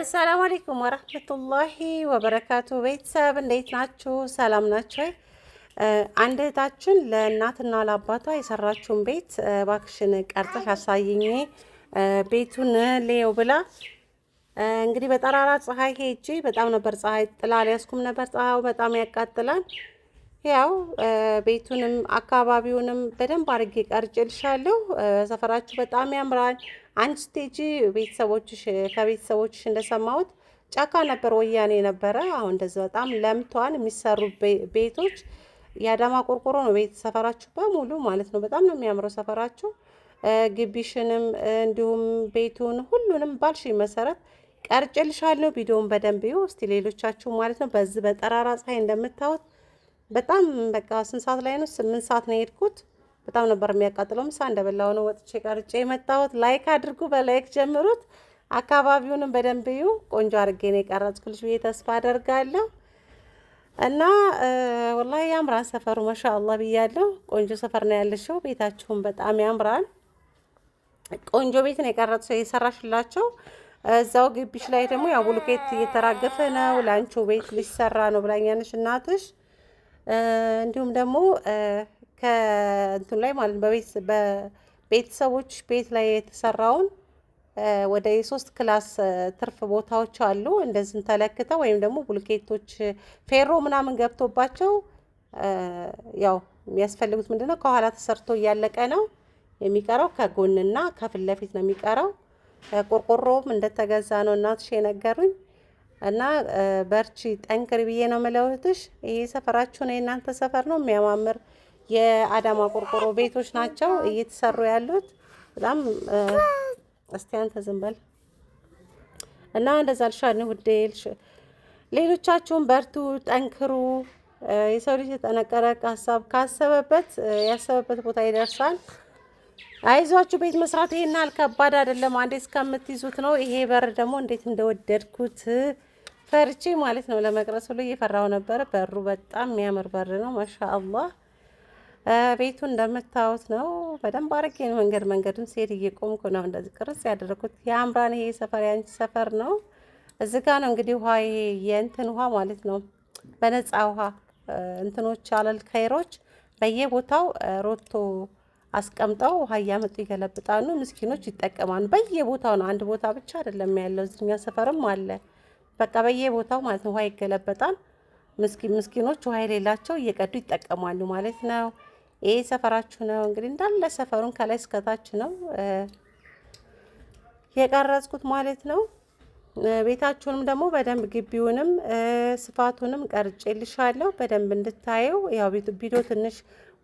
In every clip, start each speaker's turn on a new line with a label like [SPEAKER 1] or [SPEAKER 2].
[SPEAKER 1] ሰላም አለይኩም ወረህመቱላሂ ወበረካቱ። ቤተሰብ እንዴት ናችሁ? ሰላም ናችሁ ወይ? አንድ እህታችን ለእናትና ለአባቷ የሰራችውን ቤት እባክሽን ቀርጸሽ አሳይኝ ቤቱን ሌው ብላ እንግዲህ በጠራራ ፀሐይ ሄጄ በጣም ነበር ፀሐይ ጥላ አልያዝኩም ነበር። ፀሐዩ በጣም ያቃጥላል። ያው ቤቱንም አካባቢውንም በደንብ አድርጌ ቀርጬልሻለሁ። ሰፈራችሁ በጣም ያምራል። አንቺ ስቴጂ ቤተሰቦችሽ ከቤተሰቦችሽ እንደሰማሁት ጫካ ነበር፣ ወያኔ ነበረ። አሁን እንደዚህ በጣም ለምቷን የሚሰሩ ቤቶች የአዳማ ቆርቆሮ ነው ቤት ሰፈራችሁ በሙሉ ማለት ነው። በጣም ነው የሚያምረው ሰፈራችሁ። ግቢሽንም እንዲሁም ቤቱን ሁሉንም ባልሽ መሰረት ቀርጬልሻለሁ። ቪዲዮውን በደንብ ይው እስቲ ሌሎቻችሁ ማለት ነው። በዚህ በጠራራ ፀሐይ እንደምታዩት በጣም በቃ ስንት ሰዓት ላይ ነው? 8 ሰዓት ነው የሄድኩት። በጣም ነበር የሚያቃጥለው። ምሳ እንደበላው ነው ወጥቼ ቀርጬ የመጣሁት። ላይክ አድርጉ፣ በላይክ ጀምሩት። አካባቢውንም በደንብ እዩ። ቆንጆ አድርጌ ነው የቀረጽኩልሽ ብዬ ተስፋ አደርጋለሁ። እና ወላሂ ያምራል ሰፈሩ ማሻአላህ ብያለሁ። ቆንጆ ሰፈር ነው ያለሽው። ቤታችሁም በጣም ያምራል። ቆንጆ ቤት ነው የሰራሽላቸው። እዛው ግቢሽ ላይ ደግሞ ያው ቡሉኬት እየተራገፈ ነው። ላንቺ ቤት ሊሰራ ነው ብላኛለሽ እናትሽ። እንዲሁም ደግሞ ከእንትን ላይ ማለት በቤተሰቦች ቤት ላይ የተሰራውን ወደ የሶስት ክላስ ትርፍ ቦታዎች አሉ። እንደዚህ ተለክተው ወይም ደግሞ ቡልኬቶች ፌሮ ምናምን ገብቶባቸው ያው የሚያስፈልጉት ምንድነው ከኋላ ተሰርቶ እያለቀ ነው የሚቀረው። ከጎንና ከፊት ለፊት ነው የሚቀረው። ቆርቆሮም እንደተገዛ ነው እናትሽ የነገሩኝ። እና በርቺ ጠንክሪ ብዬ ነው የምለውትሽ። ይሄ ሰፈራችሁ ነው የእናንተ ሰፈር ነው። የሚያማምር የአዳማ ቆርቆሮ ቤቶች ናቸው እየተሰሩ ያሉት። በጣም እስቲ አንተ ዝም በል እና እንደዛ ልሻል ውዴ። ሌሎቻችሁም በርቱ፣ ጠንክሩ። የሰው ልጅ የተጠነቀረ ሀሳብ ካሰበበት ያሰበበት ቦታ ይደርሳል። አይዟችሁ። ቤት መስራት ይሄን ያህል ከባድ አይደለም። አንዴ እስከምትይዙት ነው። ይሄ በር ደግሞ እንዴት እንደወደድኩት ፈርቼ ማለት ነው ለመቅረጽ ሁሉ እየፈራው ነበር። በሩ በጣም የሚያምር በር ነው ማሻአላህ። ቤቱ እንደምታዩት ነው። በደንብ አድርጌ ነው መንገዱን ሲሄድ እየቆምኩ ነው እንደዚህ ቅርጽ ያደረኩት። ያምራን። ይሄ ሰፈር ያንቺ ሰፈር ነው። እዚህ ጋር ነው እንግዲህ ውሃ፣ ይሄ የእንትን ውሃ ማለት ነው። በነፃ ውሃ እንትኖች አለል ከይሮች በየቦታው ሮቶ አስቀምጠው ውሃ እያመጡ ይገለብጣሉ። ምስኪኖች ይጠቀማሉ። በየቦታው ነው፣ አንድ ቦታ ብቻ አይደለም ያለው። እዚህኛ ሰፈርም አለ። በቃ በየቦታው ማለት ነው ውሃ ይገለበጣል። ምስኪኖች ውሃ የሌላቸው እየቀዱ ይጠቀማሉ ማለት ነው። ይሄ ሰፈራችሁ ነው እንግዲህ እንዳለ ሰፈሩን ከላይ እስከታች ነው የቀረጽኩት ማለት ነው። ቤታችሁንም ደግሞ በደንብ ግቢውንም ስፋቱንም ቀርጬልሻለሁ በደንብ እንድታየው። ያው ቪዲዮ ትንሽ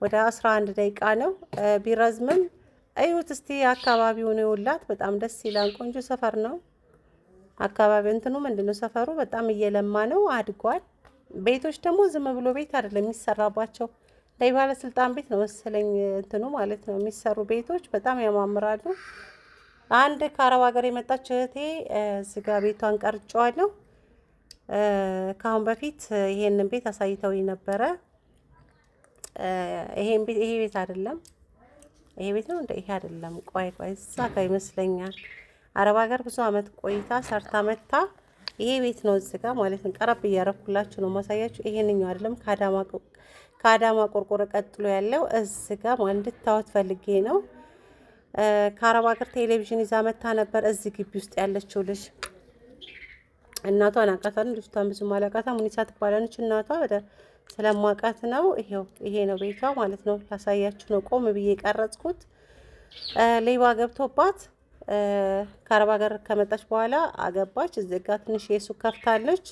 [SPEAKER 1] ወደ 11 ደቂቃ ነው ቢረዝምም እዩት እስቲ። አካባቢውን ይውላት በጣም ደስ ይላል። ቆንጆ ሰፈር ነው። አካባቢ እንትኑ ምንድነው ሰፈሩ በጣም እየለማ ነው፣ አድጓል። ቤቶች ደግሞ ዝም ብሎ ቤት አይደለም የሚሰራባቸው፣ ላይ ባለስልጣን ቤት ነው መሰለኝ እንትኑ ማለት ነው የሚሰሩ ቤቶች በጣም ያማምራሉ። አንድ ከአረብ ሀገር የመጣች እህቴ እዚጋ ቤቷን ቀርጬዋለሁ። ከአሁን በፊት ይሄንን ቤት አሳይተውኝ ነበረ። ይሄ ቤት አይደለም፣ ይሄ ቤት ነው እንደ ይሄ አይደለም። ቆይ እዛ ጋር ይመስለኛል። አረብ ሀገር ብዙ አመት ቆይታ ሰርታ መታ ይሄ ቤት ነው እዚህ ጋር ማለት ነው። ቀረብ እያረኩላችሁ ነው ማሳያችሁ። ይሄንኛው አይደለም፣ ከአዳማ ቆርቆሮ ቀጥሎ ያለው እዚህ ጋር ማለት እንድታዩት ፈልጌ ነው። ከአረብ ሀገር ቴሌቪዥን ይዛ መታ ነበር። እዚህ ግቢ ውስጥ ያለችው ልጅ እናቷን አውቃታለሁ። ልጅቷን ብዙ አላውቃትም። ሙኒሳ ትባላለች እናቷ። ወደ ስለማውቃት ነው። ይሄ ነው ቤቷ ማለት ነው። ላሳያችሁ ነው ቆም ብዬ ቀረጽኩት። ሌባ ገብቶባት ከአረብ ሀገር ከመጣች በኋላ አገባች። እዚህ ጋር ትንሽ የሱቅ ከፍታለች፣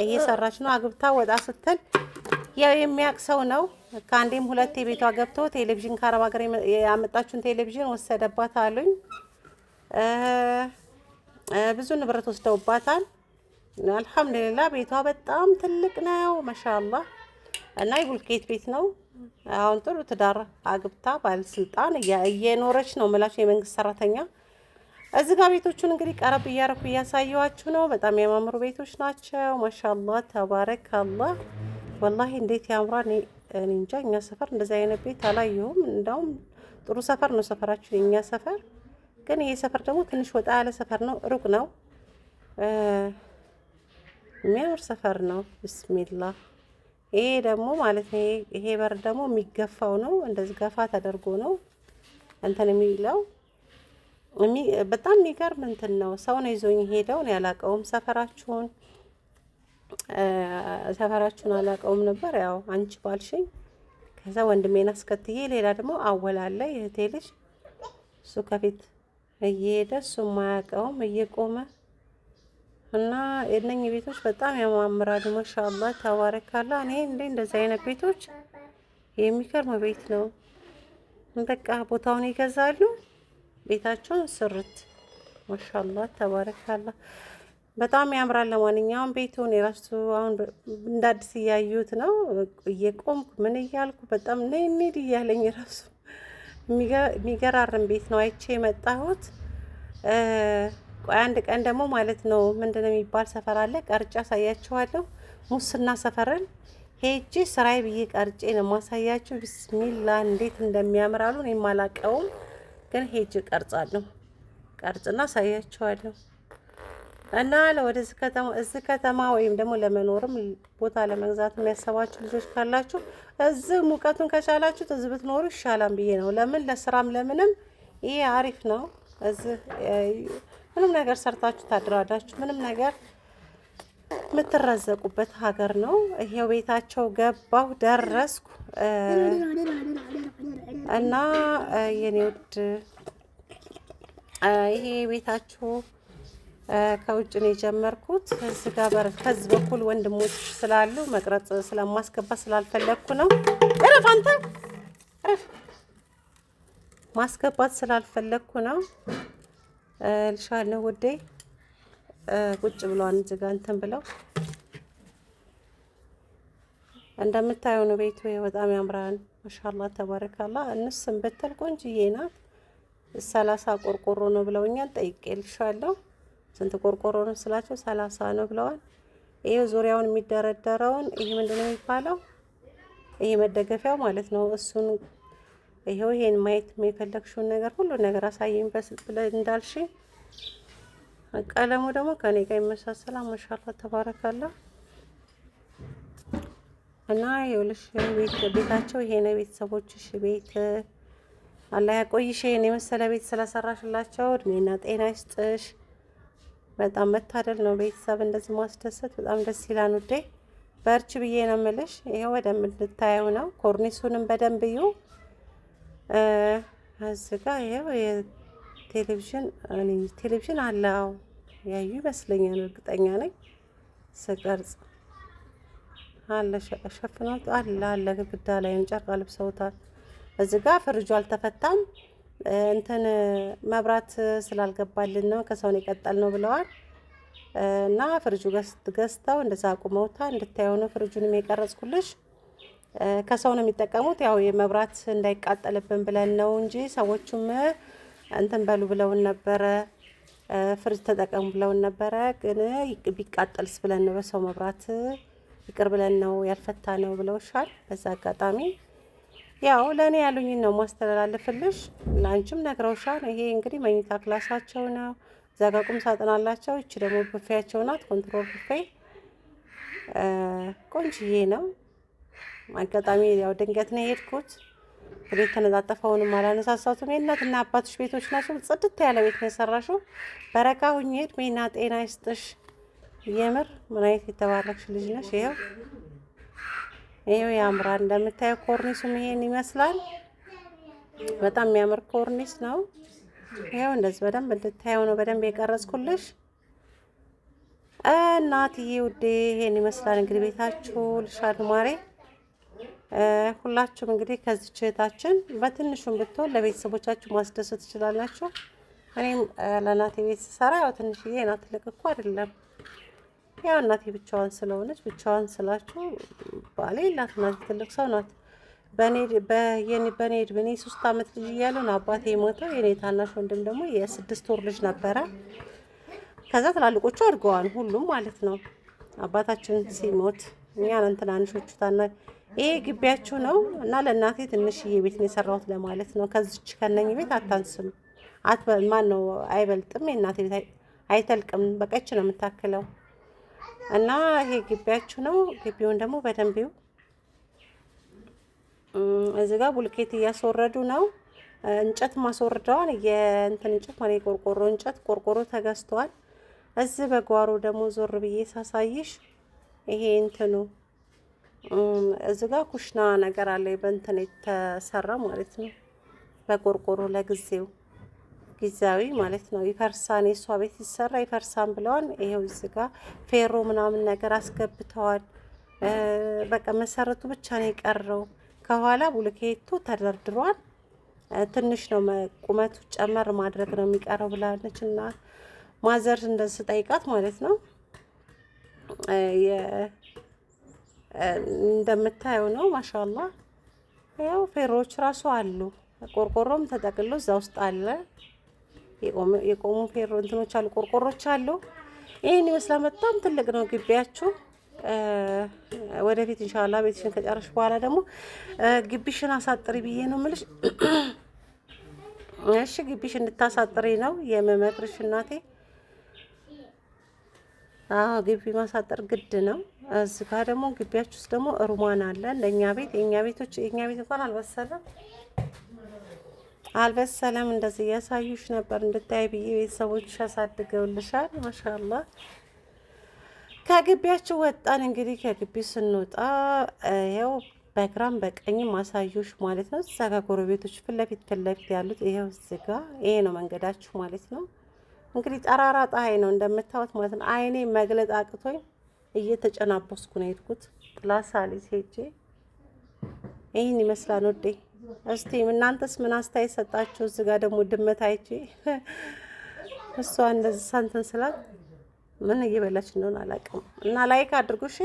[SPEAKER 1] እየሰራች ነው። አግብታ ወጣ ስትል ያው የሚያውቅ ሰው ነው። ከአንዴም ሁለቴ ቤቷ ገብቶ ቴሌቪዥን ከአረብ ሀገር ያመጣችውን ቴሌቪዥን ወሰደባት አሉኝ። ብዙ ንብረት ወስደውባታል። አልሐምዱሊላህ ቤቷ በጣም ትልቅ ነው ማሻአላህ። እና የቡልኬት ቤት ነው። አሁን ጥሩ ትዳር አግብታ ባለስልጣን እየኖረች ነው የምላችሁ፣ የመንግስት ሰራተኛ። እዚህ ጋር ቤቶቹን እንግዲህ ቀረብ እያረኩ እያሳየዋችሁ ነው። በጣም የሚያማምሩ ቤቶች ናቸው ማሻአላህ ተባረከላህ። ወላሂ እንዴት ያምራል። እኔ እንጃ እኛ ሰፈር እንደዚህ አይነት ቤት አላየሁም። እንዳውም ጥሩ ሰፈር ነው ሰፈራችሁ የኛ ሰፈር። ግን ይሄ ሰፈር ደግሞ ትንሽ ወጣ ያለ ሰፈር ነው፣ ሩቅ ነው። የሚያምር ሰፈር ነው። ብስሚላ ይሄ ደግሞ ማለት ነው። ይሄ በር ደግሞ የሚገፋው ነው። እንደዚህ ገፋ ተደርጎ ነው እንትን የሚለው። በጣም የሚገርም እንትን ነው። ሰው ነው ይዞኝ ሄደው ነው ያላቀውም ሰፈራችሁን አላቀውም ነበር። ያው አንቺ ባልሽኝ ከዛ ወንድሜን አስከትዬ ሌላ ደግሞ አወላለ የእህቴ ልጅ እሱ ከፊት እየሄደ እሱ ማያውቀውም እየቆመ እና የእነኝህ ቤቶች በጣም ያማምራሉ። ማሻአላህ ተባረካላ። እኔ እንደዚህ አይነት ቤቶች የሚገርም ቤት ነው። በቃ ቦታውን ይገዛሉ፣ ቤታቸውን ስርት። ማሻአላህ ተባረካላ በጣም ያምራል። ለማንኛውም ቤቱን የራሱ አሁን እንደ አዲስ እያዩት ነው። እየቆምኩ ምን እያልኩ በጣም እንሂድ እያለኝ ራሱ የሚገራርም ቤት ነው አይቼ የመጣሁት። ቆይ አንድ ቀን ደግሞ ማለት ነው ምንድነው የሚባል ሰፈር አለ፣ ቀርጬ አሳያችኋለሁ። ሙስና ሰፈርን ሄጄ ስራዬ ብዬ ቀርጬ ነው ማሳያችሁ። ቢስሚላ እንዴት እንደሚያምር አሉ። እኔ የማላቀውም ግን ሄጄ ቀርጻለሁ፣ ቀርጽና አሳያችኋለሁ። እና ለወደዚህ ከተማ እዚህ ከተማ ወይም ደግሞ ለመኖርም ቦታ ለመግዛት የሚያሰባችሁ ልጆች ካላችሁ እዚህ ሙቀቱን ከቻላችሁት እዚህ ብትኖሩ ይሻላል ብዬ ነው። ለምን ለስራም ለምንም ይሄ አሪፍ ነው። እዚህ ምንም ነገር ሰርታችሁ ታድራዳችሁ፣ ምንም ነገር የምትረዘቁበት ሀገር ነው። ይሄው ቤታቸው ገባሁ ደረስኩ እና የኔ ውድ ይሄ ቤታችሁ ከውጭ ነው የጀመርኩት። እዚህ ጋር ከዚህ በኩል ወንድሞች ስላሉ መቅረጽ ስለማስገባ ስላልፈለግኩ ነው። እረፍ አንተ እረፍ። ማስገባት ስላልፈለግኩ ነው ልሻለሁ ውዴ። ቁጭ ብለዋል እዚህ ጋር እንትን ብለው እንደምታየው ነው ቤቱ። በጣም ያምራል። ማሻአላህ ተባረካላ። እንስም ብትል ቆንጅዬ ናት። 30 ቆርቆሮ ነው ብለውኛል። ጠይቄልሻለሁ ስንት ቆርቆሮ ነው ስላቸው 30 ነው ብለዋል። ይሄ ዙሪያውን የሚደረደረውን ይሄ ምንድነው የሚባለው? ይሄ መደገፊያው ማለት ነው። እሱን ይሄው ይሄን ማየት የፈለግሽውን ነገር ሁሉ ነገር አሳየኝ ብለሽ እንዳልሽ። ቀለሙ ደግሞ ከኔ ጋር ይመሳሰላል። ማሻአላህ ተባረካላ። እና ይኸውልሽ ቤታቸው ይሄ ነው። ቤተሰቦችሽ ቤት አላህ ያቆይሽ። ይሄን የመሰለ ቤት ስለሰራሽላቸው እድሜና ጤና ይስጥሽ። በጣም መታደል ነው ቤተሰብ እንደዚህ ማስደሰት፣ በጣም ደስ ይላል ውዴ። በርቺ ብዬ ነው የምልሽ። ይሄው በደንብ እንድታየው ነው። ኮርኒሱንም በደንብ እዩ። እዚህ ጋር ይሄው ቴሌቪዥን አለው ያዩ ይመስለኛል፣ እርግጠኛ ነኝ ስቀርጽ አለ ሸፍኖት አለ ግድግዳ ላይ ጨርቅ ለብሰውታል። እዚህ ጋር ፍርጁ አልተፈታም። እንትን መብራት ስላልገባልን ነው ከሰውን የቀጠል ነው ብለዋል። እና ፍርጁ ገዝተው እንደዛ አቁመውታል። እንድታየው ነው ፍርጁንም የቀረጽኩልሽ። ከሰው ነው የሚጠቀሙት። ያው የመብራት እንዳይቃጠልብን ብለን ነው እንጂ ሰዎቹም እንትን በሉ ብለውን ነበረ፣ ፍርጅ ተጠቀሙ ብለውን ነበረ። ግን ቢቃጠልስ ብለን ነው በሰው መብራት ይቅር ብለን ነው ያልፈታ ነው ብለውሻል። በዛ አጋጣሚ ያው ለእኔ ያሉኝን ነው ማስተላለፍልሽ። ለአንቺም ነግረውሻል። ይሄ እንግዲህ መኝታ ክላሳቸው ነው። እዛ ጋ ቁም ሳጥን አላቸው። ይቺ ደግሞ ቡፌያቸው ናት፣ ኮንትሮል ቡፌ። ቆንጅዬ ነው። አጋጣሚ ያው ድንገት ነው የሄድኩት። ቤት ተነጣጠፈውንም አላነሳሳቱም። የእናትና አባትሽ ቤቶች ናቸው። ጽድት ያለ ቤት ነው የሰራሽው። በረካ ሁኚ፣ እድሜና ጤና ይስጥሽ። የምር ምን አይነት የተባረክሽ ልጅ ነሽ። ይሄው ያምራል። እንደምታየው ኮርኒሱም ይሄን ይመስላል። በጣም የሚያምር ኮርኒስ ነው። ይሄው እንደዚህ በደንብ እንድታየው ነው በደንብ የቀረጽኩልሽ። እናትዬ ውዴ ይሄን ይመስላል እንግዲህ ቤታችሁ ልሻል ማሬ። ሁላችሁም እንግዲህ ከዚች እህታችን በትንሹም ብትሆን ለቤተሰቦቻችሁ ማስደሰት ትችላላችሁ። እኔም ለእናቴ ቤት ስሰራ ያው ትንሽዬ ናት፣ ትልቅ እኮ አይደለም። ያው እናቴ ብቻዋን ስለሆነች፣ ብቻዋን ስላችሁ ባሌ የላት እናቴ ትልቅ ሰው ናት። በኔ እድሜ 3 ዓመት ልጅ እያለሁ ነው አባቴ የሞተው። የኔ ታናሽ ወንድም ደግሞ የ6 ወር ልጅ ነበረ። ከዛ ትላልቆቹ አድገዋል ሁሉም ማለት ነው። አባታችን ሲሞት እኛ ነን ትናንሾቹ። ይሄ ግቢያችሁ ነው እና ለእናቴ ትንሽዬ ቤት ነው የሰራሁት ለማለት ነው። ከዚች ከነኝ ቤት አታንስም፣ ማን ነው አይበልጥም። የእናቴ ቤት አይተልቅም። በቀች ነው የምታክለው። እና ይሄ ግቢያችሁ ነው። ግቢውን ደግሞ በደንብ ይው። እዚህ ጋር ቡልኬት እያስወረዱ ነው። እንጨት ማስወርደዋል። የእንትን እንጨት ማለት የቆርቆሮ እንጨት ቆርቆሮ ተገዝቷል። እዚህ በጓሮ ደግሞ ዞር ብዬ ሳሳይሽ ይሄ እንትኑ እዚህ ጋር ኩሽና ነገር አለ በእንትን የተሰራ ማለት ነው። በቆርቆሮ ለጊዜው ጊዜያዊ ማለት ነው። ይፈርሳን የእሷ ቤት ሲሰራ ይፈርሳን ብለዋል። ይሄው እዚህ ጋር ፌሮ ምናምን ነገር አስገብተዋል። በቃ መሰረቱ ብቻ ነው የቀረው። ከኋላ ቡልኬቱ ተደርድሯል። ትንሽ ነው ቁመቱ ጨመር ማድረግ ነው የሚቀረው ብላለች እና ማዘር እንደዚህ ጠይቃት ማለት ነው። እንደምታየው ነው ማሻአላ። ያው ፌሮዎች ራሱ አሉ። ቆርቆሮም ተጠቅሎ እዛ ውስጥ አለ። የቆሙ ፌሮ እንትኖች አሉ፣ ቆርቆሮች አሉ። ይሄን ይመስላል። በጣም ትልቅ ነው ግቢያችሁ። ወደፊት ኢንሻአላህ ቤትሽን ከጨረሽ በኋላ ደግሞ ግቢሽን አሳጥሪ ብዬ ነው የምልሽ። እሺ ግቢሽ እንድታሳጥሪ ነው የምመክርሽ እናቴ። አዎ ግቢ ማሳጠር ግድ ነው። እዚህ ጋር ደግሞ ግቢያችሁ ውስጥ ደግሞ ሩማን አለ። እንደኛ ቤት የኛ ቤት እንኳን አልበሰለም። እንደዚህ እያሳዩሽ ነበር እንድታይ ብዬ ቤተሰቦች አሳድገውልሻል። ማሻአላህ ከግቢያችሁ ወጣን። እንግዲህ ከግቢ ስንወጣ ያው በግራም በቀኝም ማሳዩሽ ማለት ነው። እዛ ጋር ጎረቤቶች ፊት ለፊት ያሉት ይሄው እዚህ ጋር ይሄ ነው መንገዳችሁ ማለት ነው። እንግዲህ ጠራራ ፀሐይ ነው እንደምታዩት ማለት ነው። አይኔ መግለጥ አቅቶኝ እየተጨናበስኩ ነው የሄድኩት። ላሳሊስ ሄጄ ይህን ይመስላል ወዴ። እስቲ እናንተስ ምን አስተያየት ሰጣችሁ? እዚህ ጋር ደግሞ ድመት አይቼ እሷ እንደዚህ ሳንተን ስላት ምን እየበላች እንደሆነ አላውቅም። እና ላይክ አድርጉ እሺ።